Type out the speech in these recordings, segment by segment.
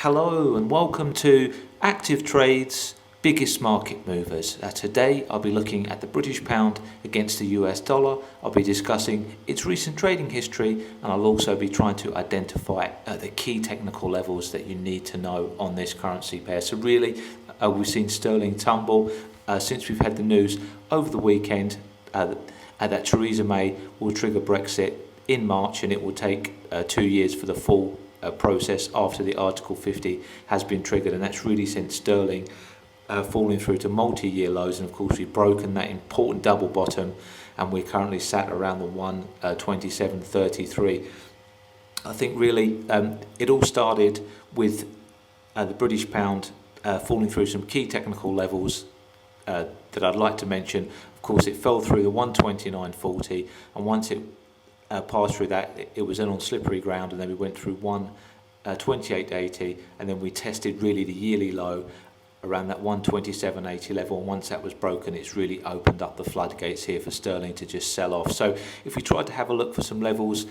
Hello and welcome to ActivTrades biggest market movers. Today I'll be looking at the British pound against the US dollar. I'll be discussing its recent trading history, and I'll also be trying to identify the key technical levels that you need to know on this currency pair. So really we've seen sterling tumble since we've had the news over the weekend that Theresa May will trigger Brexit in March, and it will take 2 years for the full process after the Article 50 has been triggered, and that's really sent sterling falling through to multi-year lows. And of course we've broken that important double bottom, and we're currently sat around the 127.33. I think really it all started with the British pound falling through some key technical levels that I'd like to mention. Of course, it fell through the 129.40, and once it passed through that, it was then on slippery ground, and then we went through 128.80, and then we tested really the yearly low around that 127.80 level, and once that was broken, it's really opened up the floodgates here for sterling to just sell off. So if we tried to have a look for some levels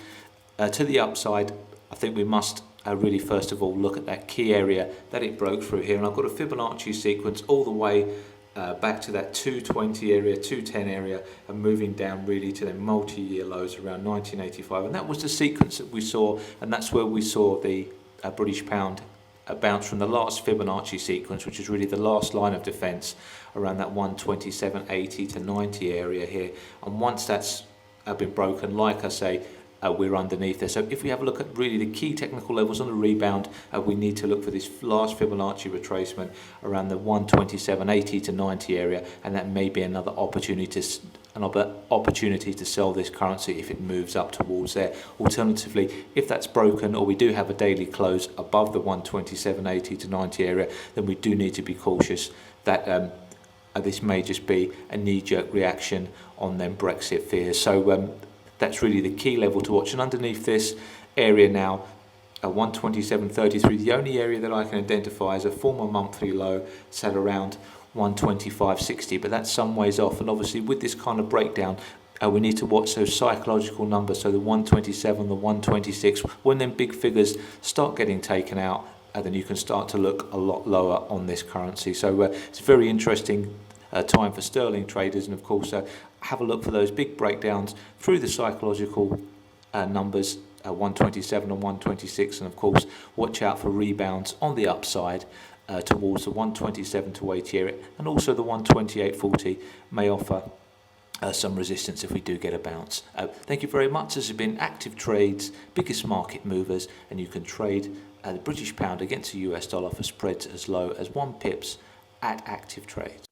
to the upside, I think we must really first of all look at that key area that it broke through here, and I've got a Fibonacci sequence all the way back to that 220 area, 210 area, and moving down really to the multi-year lows around 1985, and that was the sequence that we saw, and that's where we saw the British pound bounce from the last Fibonacci sequence, which is really the last line of defense around that 127.80 to 90 area here. And once that's been broken, like I say, we're underneath there. So if we have a look at really the key technical levels on the rebound, we need to look for this last Fibonacci retracement around the 127.80 to 90 area, and that may be another opportunity to sell this currency if it moves up towards there. Alternatively, if that's broken, or we do have a daily close above the 127.80 to 90 area, then we do need to be cautious that this may just be a knee-jerk reaction on them Brexit fears. So that's really the key level to watch. And underneath this area now, 127.33, the only area that I can identify as a former monthly low, sat around 125.60, but that's some ways off. And obviously with this kind of breakdown, we need to watch those psychological numbers, so the 127, the 126. When them big figures start getting taken out, then you can start to look a lot lower on this currency. So it's a very interesting time for sterling traders, and of course have a look for those big breakdowns through the psychological numbers, 127 and 126, and of course watch out for rebounds on the upside towards the 127 to 80 area, and also the 128.40 may offer some resistance if we do get a bounce. Thank you very much. This has been ActivTrades biggest market movers, and you can trade the British pound against the US dollar for spreads as low as 1 pips at ActivTrades.